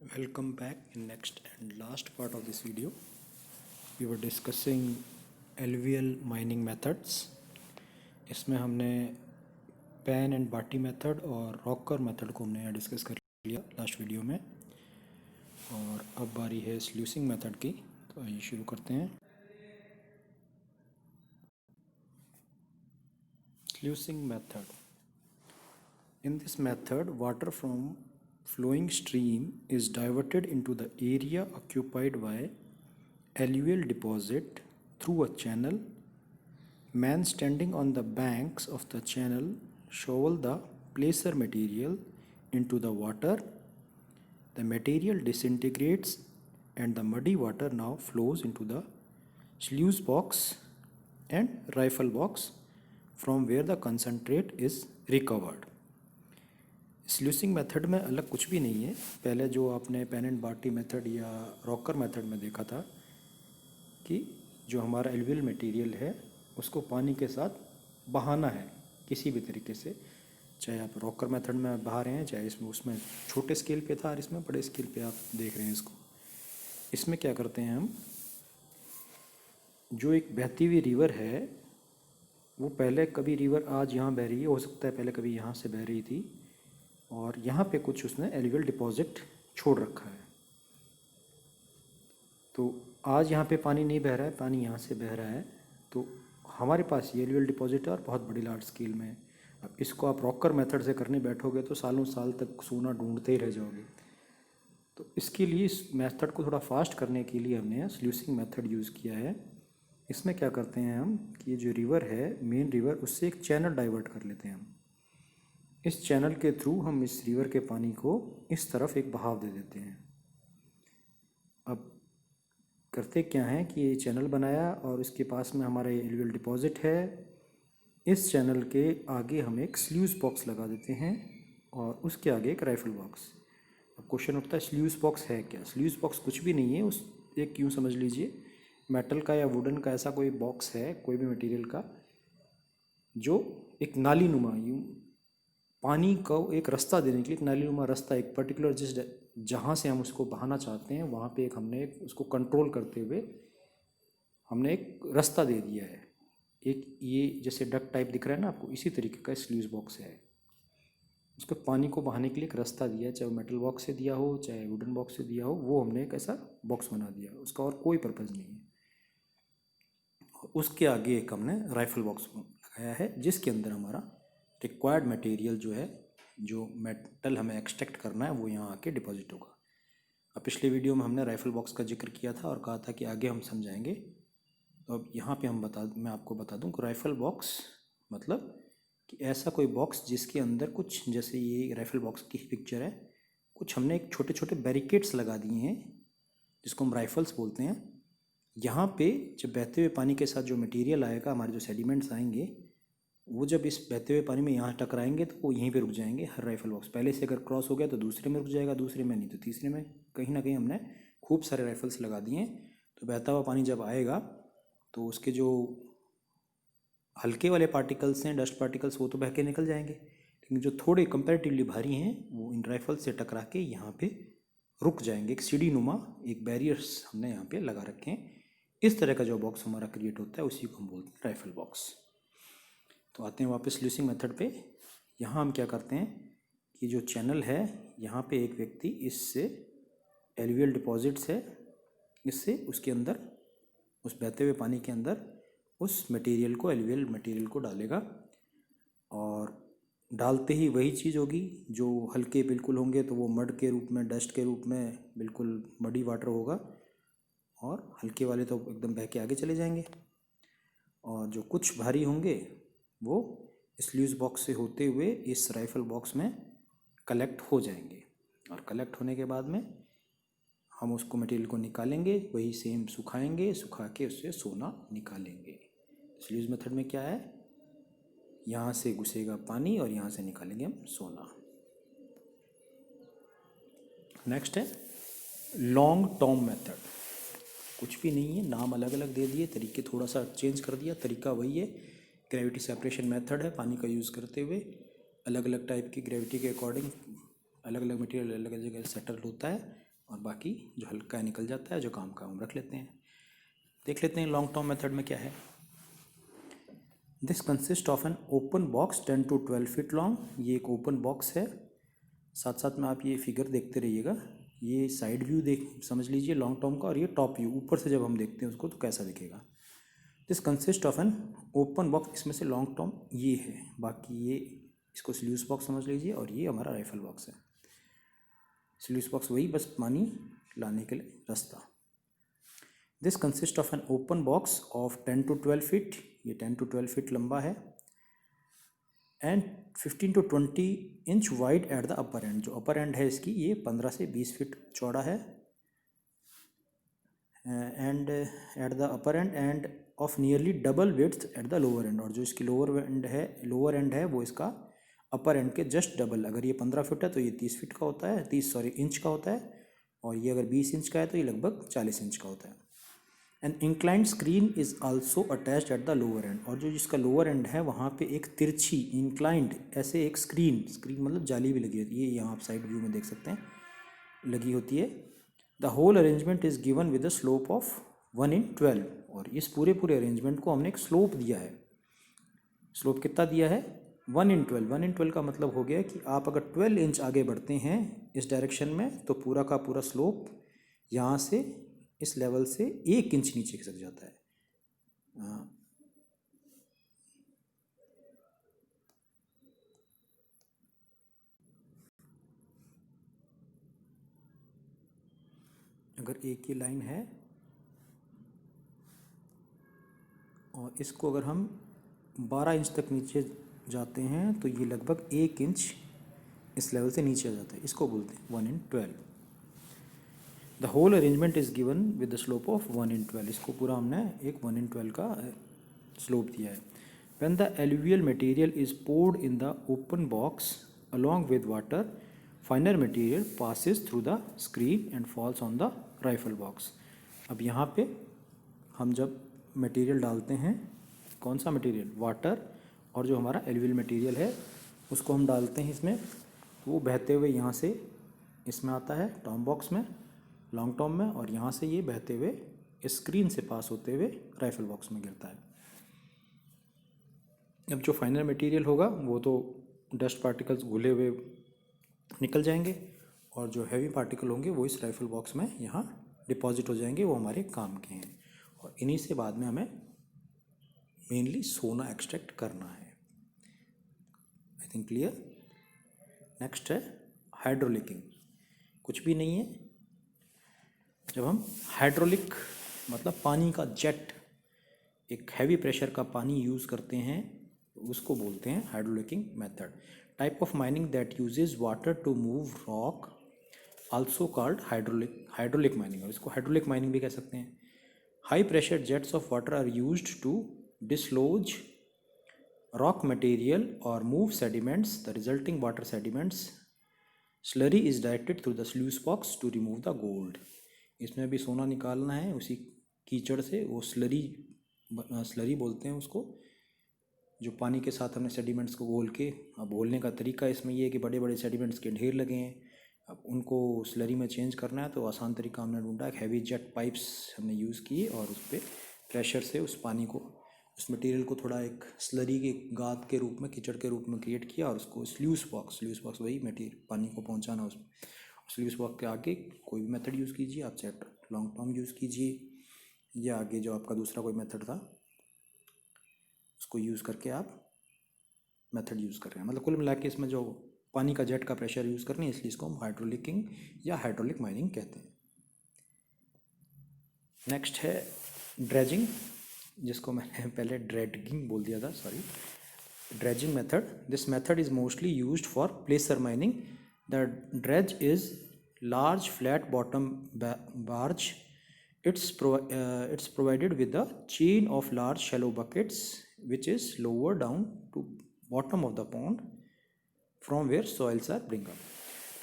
Welcome back. In next and last part of this video, we were discussing alluvial mining methods. इसमें हमने pan and batea method और rocker method को हमने discuss कर लिया last video में, और अब बारी है स्लूसिंग मेथड की। तो आइए शुरू करते हैं। स्लूसिंग method. In this method, water from flowing stream is diverted into the area occupied by alluvial deposit through a channel. Man standing on the banks of the channel shovel the placer material into the water. The material disintegrates and the muddy water now flows into the sluice box and rifle box from where the concentrate is recovered. Sluicing method में अलग कुछ भी नहीं है। पहले जो आपने pan and batea method या रॉकर मेथड में देखा था कि जो हमारा एल्वियल मटेरियल है उसको पानी के साथ बहाना है किसी भी तरीके से, चाहे आप रॉकर मेथड में बहा रहे हैं, चाहे इसमें उसमें छोटे स्केल पे था और इसमें बड़े स्केल पे आप देख रहे हैं इसको। इसमें क्या करते हैं हम, जो एक बहती हुई रिवर है वो पहले कभी रिवर आज यहाँ बह रही है, हो सकता है पहले कभी यहाँ से बह रही थी, और यहाँ पे कुछ उसने एल्युवियल डिपॉजिट छोड़ रखा है। तो आज यहाँ पे पानी नहीं बह रहा है, पानी यहाँ से बह रहा है, तो हमारे पास ये एल्युवियल डिपॉजिट है और बहुत बड़ी लार्ज स्केल में। अब इसको आप रॉकर मेथड से करने बैठोगे तो सालों साल तक सोना ढूंढते ही रह जाओगे। तो इसके लिए इस मेथड को थोड़ा फास्ट करने के लिए हमने स्लूसिंग मेथड यूज़ किया है। इसमें क्या करते हैं हम कि ये जो रिवर है, मेन रिवर, उससे एक चैनल डाइवर्ट कर लेते हैं हम। इस चैनल के थ्रू हम इस रिवर के पानी को इस तरफ एक बहाव दे देते हैं। अब करते क्या हैं कि ये चैनल बनाया और इसके पास में हमारा ये एल्युवियल डिपॉजिट है। इस चैनल के आगे हम एक स्लूइस बॉक्स लगा देते हैं और उसके आगे एक राइफल बॉक्स। अब क्वेश्चन उठता है स्लूइस बॉक्स है क्या? स्लूइस बॉक्स कुछ भी नहीं है, उस एक यूँ समझ लीजिए मेटल का या वुडन का ऐसा कोई बॉक्स है, कोई भी मटेरियल का, जो एक नाली नुमा, यूँ पानी को एक रास्ता देने के लिए, एक नालीनुमा रास्ता, एक पर्टिकुलर जहाँ से हम उसको बहाना चाहते हैं वहाँ पे हमने उसको कंट्रोल करते हुए हमने एक रास्ता दे दिया है। एक ये जैसे डक टाइप दिख रहा है ना आपको, इसी तरीके का स्लूइस बॉक्स है। उसको पानी को बहाने के लिए एक रास्ता दिया है, चाहे वो मेटल बॉक्स से दिया हो चाहे वुडन बॉक्स से दिया हो, वो हमने एक ऐसा बॉक्स बना दिया, उसका और कोई पर्पज़ नहीं है। उसके आगे एक हमने राइफल बॉक्स लगाया है जिसके अंदर हमारा रिक्वायर्ड मटेरियल जो है, जो मेटल हमें एक्सट्रैक्ट करना है, वो यहाँ आके डिपॉजिट होगा। अब पिछले वीडियो में हमने राइफल बॉक्स का जिक्र किया था और कहा था कि आगे हम समझाएंगे। तो अब यहाँ पे मैं आपको बता दूँ कि राइफल बॉक्स मतलब कि ऐसा कोई बॉक्स जिसके अंदर कुछ, जैसे ये राइफल बॉक्स की पिक्चर है, कुछ हमने एक छोटे छोटे बैरिकेड्स लगा दिए हैं जिसको हम राइफल्स बोलते हैं। यहाँ पे जब बहते हुए पानी के साथ जो मटेरियल आएगा, हमारे जो सेडिमेंट्स आएंगे, वो जब इस बहते हुए पानी में यहाँ टकराएंगे तो वो यहीं पे रुक जाएंगे। हर राइफल बॉक्स पहले से अगर क्रॉस हो गया तो दूसरे में रुक जाएगा, दूसरे में नहीं तो तीसरे में। कहीं ना कहीं हमने खूब सारे राइफल्स लगा दिए हैं। तो बहता हुआ पानी जब आएगा तो उसके जो हल्के वाले पार्टिकल्स हैं, डस्ट पार्टिकल्स, वो तो बह के निकल जाएंगे, लेकिन जो थोड़े कंपेरेटिवली भारी हैं वो इन राइफल्स से टकरा के यहाँ पे रुक जाएंगे। एक सीढ़ी नुमा एक बैरियर्स हमने यहाँ पे लगा रखे हैं। इस तरह का जो बॉक्स हमारा क्रिएट होता है उसी को हम बोलते हैं राइफल बॉक्स। तो आते हैं वापस स्लूसिंग मेथड पे। यहाँ हम क्या करते हैं कि जो चैनल है यहाँ पे एक व्यक्ति इससे एल्युवियल डिपॉजिट्स है, इससे उसके अंदर, उस बहते हुए पानी के अंदर उस मटेरियल को, एल्युवियल मटेरियल को डालेगा, और डालते ही वही चीज़ होगी। जो हल्के बिल्कुल होंगे तो वो मड के रूप में, डस्ट के रूप में बिल्कुल मडी वाटर होगा, और हल्के वाले तो एकदम बह के आगे चले जाएंगे, और जो कुछ भारी होंगे वो स्लूइस बॉक्स से होते हुए इस राइफल बॉक्स में कलेक्ट हो जाएंगे। और कलेक्ट होने के बाद में हम उसको मटेरियल को निकालेंगे, वही सेम सुखाएंगे, सुखा के उससे सोना निकालेंगे। स्लूइस मेथड में क्या है, यहाँ से घुसेगा पानी और यहाँ से निकालेंगे हम सोना। नेक्स्ट है लॉन्ग टर्म मेथड। कुछ भी नहीं है, नाम अलग अलग दे दिए, तरीके थोड़ा सा चेंज कर दिया, तरीका वही है। ग्रेविटी सेपरेशन मेथड है, पानी का यूज़ करते हुए अलग अलग टाइप की ग्रेविटी के अकॉर्डिंग अलग अलग मटेरियल अलग अलग जगह सेटल होता है, और बाकी जो हल्का है निकल जाता है, जो काम का हम रख लेते हैं। देख लेते हैं लॉन्ग टर्म मेथड में क्या है। This consist of an open box 10 to 12 feet long. ये एक ओपन बॉक्स है। साथ साथ में आप ये फिगर देखते रहिएगा। ये साइड व्यू देख समझ लीजिए लॉन्ग टर्म का, और ये टॉप व्यू ऊपर से जब हम देखते हैं उसको तो कैसा दिखेगा। This consist of an open box, इसमें से लॉन्ग टर्म ये है, बाकी ये इसको स्ल्यूस बॉक्स समझ लीजिए, और ये हमारा राइफल बॉक्स है। स्ल्यूस बॉक्स वही बस पानी लाने के लिए रास्ता। This consist of an open box of 10 to 12 feet. ये 10 to 12 फीट लंबा है। And 15 to 20 inch wide at the upper and. जो अपर एंड है इसकी ये 15 से 20 फीट चौड़ा है। And at the upper end of nearly double width at the lower and. और जो इसकी लोअर एंड है वो इसका अपर एंड के जस्ट डबल। अगर ये 15 फीट है तो ये 30 फीट का होता है, 30 इंच का होता है। और ये अगर 20 इंच का है तो ये लगभग 40 इंच का होता है। An inclined screen is also attached at the lower and. और जो जिसका लोअर एंड है वहाँ पे एक तिरछी इंक्लाइंड ऐसे एक स्क्रीन मतलब जाली भी लगी होती है। ये यहाँ आप साइड व्यू में देख सकते हैं लगी होती है। The whole arrangement is given with the slope of 1/12। और इस पूरे अरेंजमेंट को हमने एक स्लोप दिया है। स्लोप कितना दिया है? 1/12। 1/12 का मतलब हो गया कि आप अगर 12 इंच आगे बढ़ते हैं इस डायरेक्शन में तो पूरा का पूरा स्लोप यहाँ से इस लेवल से 1 इंच नीचे खिसक जाता है। अगर एक ही लाइन है और इसको अगर हम 12 इंच तक नीचे जाते हैं तो ये लगभग 1 इंच इस लेवल से नीचे आ जाता है। इसको बोलते हैं 1/12। The whole arrangement is given with the slope of 1/12। इसको पूरा हमने एक 1/12 का स्लोप दिया है। When the alluvial material is poured in the open box along with water, finer material passes through the screen and falls on the rifle box। अब यहाँ पे हम जब मटेरियल डालते हैं, कौन सा मटेरियल? वाटर। और जो हमारा एलुवियल मटेरियल है उसको हम डालते हैं इसमें, तो वो बहते हुए यहाँ से इसमें आता है टॉम बॉक्स में, लॉन्ग टॉम में, और यहाँ से ये बहते हुए स्क्रीन से पास होते हुए राइफल बॉक्स में गिरता है। अब जो फाइनल मटेरियल होगा वो तो डस्ट पार्टिकल्स घुले हुए निकल जाएंगे, और जो हैवी पार्टिकल होंगे वो इस राइफल बॉक्स में यहाँ डिपॉजिट हो जाएंगे, वो हमारे काम के हैं। और इन्हीं से बाद में हमें मेनली सोना एक्सट्रैक्ट करना है। I think clear. नेक्स्ट है हाइड्रोलिकिंग। कुछ भी नहीं है। जब हम हाइड्रोलिक मतलब पानी का जेट, एक हैवी प्रेशर का पानी यूज़ करते हैं, उसको बोलते हैं hydraulicking method. Type of mining that uses water to move rock also called hydraulic mining. और इसको हाइड्रोलिक माइनिंग भी कह सकते हैं। High pressure jets of water are used to dislodge rock material और move sediments. The resulting water sediments slurry is directed through the sluice box to remove the gold. इसमें भी सोना निकालना है उसी कीचड़ से, वो स्लरी बोलते हैं उसको, जो पानी के साथ हमने सेडिमेंट्स को घोल के। अब घोलने का तरीका इसमें ये है कि बड़े बड़े सेडिमेंट्स के ढेर लगे हैं, अब उनको स्लरी में चेंज करना है, तो आसान तरीका हमने ढूंढा। एक हैवी जेट पाइप्स हमने यूज़ किए और उस पर प्रेशर से उस पानी को, उस मटेरियल को थोड़ा एक स्लरी के गाद के रूप में, कीचड़ के रूप में क्रिएट किया, और उसको स्ल्यूस बॉक्स वही मटेरियल पानी को पहुँचाना उसमें। स्ल्यूस बॉक्स के आगे कोई भी मेथड यूज़ कीजिए आप, चाहे लॉन्ग टर्म यूज़ कीजिए या आगे जो आपका दूसरा कोई मेथड था उसको यूज़ करके आप मेथड यूज़ कर रहे हैं। मतलब कुल मिला के इसमें जो पानी का जेट का प्रेशर यूज़ करनी है, इसलिए इसको हम हाइड्रोलिकिंग या हाइड्रोलिक माइनिंग कहते हैं। नेक्स्ट है ड्रेजिंग, जिसको मैंने पहले ड्रेडिंग बोल दिया था, sorry. Dredging method, this method is mostly used for प्लेसर mining. The dredge is large flat bottom barge. It's provided with a chain of large shallow buckets which is lowered down to bottom of the pond from where soils are bring up।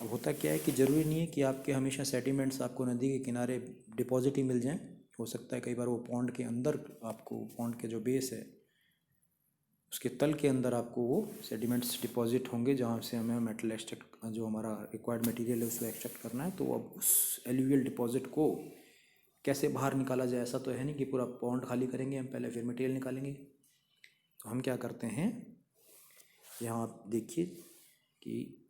अब होता क्या है कि ज़रूरी नहीं है कि आपके हमेशा सेडिमेंट्स आपको नदी के किनारे डिपॉजिट ही मिल जाएं। हो सकता है कई बार वो पॉन्ड के अंदर, आपको पॉन्ड के जो बेस है उसके तल के अंदर आपको वो सेडिमेंट्स डिपॉजिट होंगे जहाँ से हमें मेटल एक्सट्रैक्ट, जो हमारा रिक्वायर्ड मटेरियल है उसको एक्सट्रैक्ट करना है। तो अब उस एलुवियल डिपॉजिट को कैसे बाहर निकाला जाए, ऐसा तो है नहीं कि पूरा पॉन्ड खाली करेंगे हम पहले फिर मटेरियल निकालेंगे। तो हम क्या करते हैं, यहाँ आप देखिए कि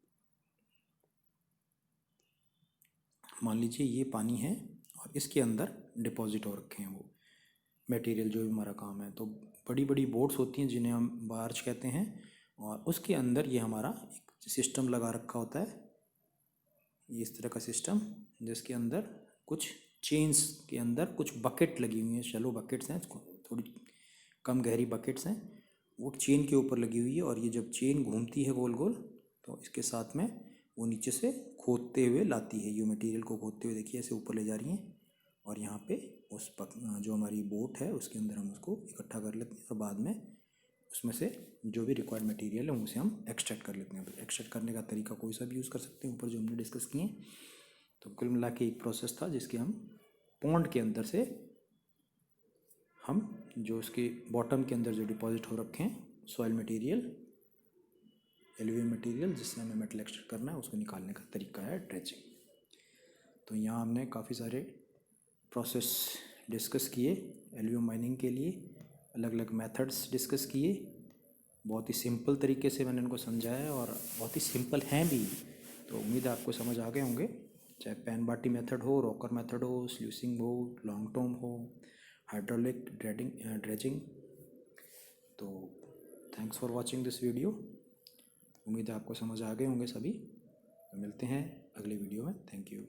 मान लीजिए ये पानी है और इसके अंदर डिपॉजिट हो रखे हैं वो मटेरियल जो भी हमारा काम है। तो बड़ी बड़ी बोट्स होती हैं जिन्हें हम बार्ज कहते हैं, और उसके अंदर ये हमारा एक सिस्टम लगा रखा होता है, ये इस तरह का सिस्टम, जिसके अंदर कुछ चेन्स के अंदर कुछ बकेट लगी हुई हैं, शैलो बकेट्स हैं, थोड़ी कम गहरी बकेट्स हैं, वो चेन के ऊपर लगी हुई है। और ये जब चेन घूमती है गोल गोल तो इसके साथ में वो नीचे से खोदते हुए लाती है, ये मटेरियल को खोदते हुए देखिए ऐसे ऊपर ले जा रही हैं। और यहाँ पे उस जो हमारी बोट है उसके अंदर हम उसको इकट्ठा कर लेते हैं और बाद में उसमें से जो भी रिक्वायर्ड मटेरियल है उसे हम एक्सट्रैक्ट कर लेते हैं। एक्सट्रैक्ट करने का तरीका कोई सा भी यूज़ कर सकते हैं, ऊपर जो हमने डिस्कस किए। तो कुल मिला के एक प्रोसेस था जिसके हम पॉन्ड के अंदर से हम जो उसके बॉटम के अंदर जो डिपॉजिट हो रखे हैं सॉइल मटेरियल, एलुवियल मटेरियल, जिससे हमें मेटल एक्सट्रैक्ट करना है, उसको निकालने का तरीका है ड्रेजिंग। तो यहाँ हमने काफ़ी सारे प्रोसेस डिस्कस किए एलुवियल माइनिंग के लिए, अलग अलग मेथड्स डिस्कस किए। बहुत ही सिंपल तरीके से मैंने इनको समझाया और बहुत ही सिंपल हैं भी। तो उम्मीद है आपको समझ आ गए होंगे, चाहे पैन बाटी मेथड हो, रॉकर मेथड हो, स्लूसिंग हो, लॉन्ग टर्म हो, हाइड्रोलिक ड्रेजिंग। तो thanks for watching this video. उम्मीद है आपको समझ आ गए होंगे सभी। तो मिलते हैं अगले वीडियो में। Thank you.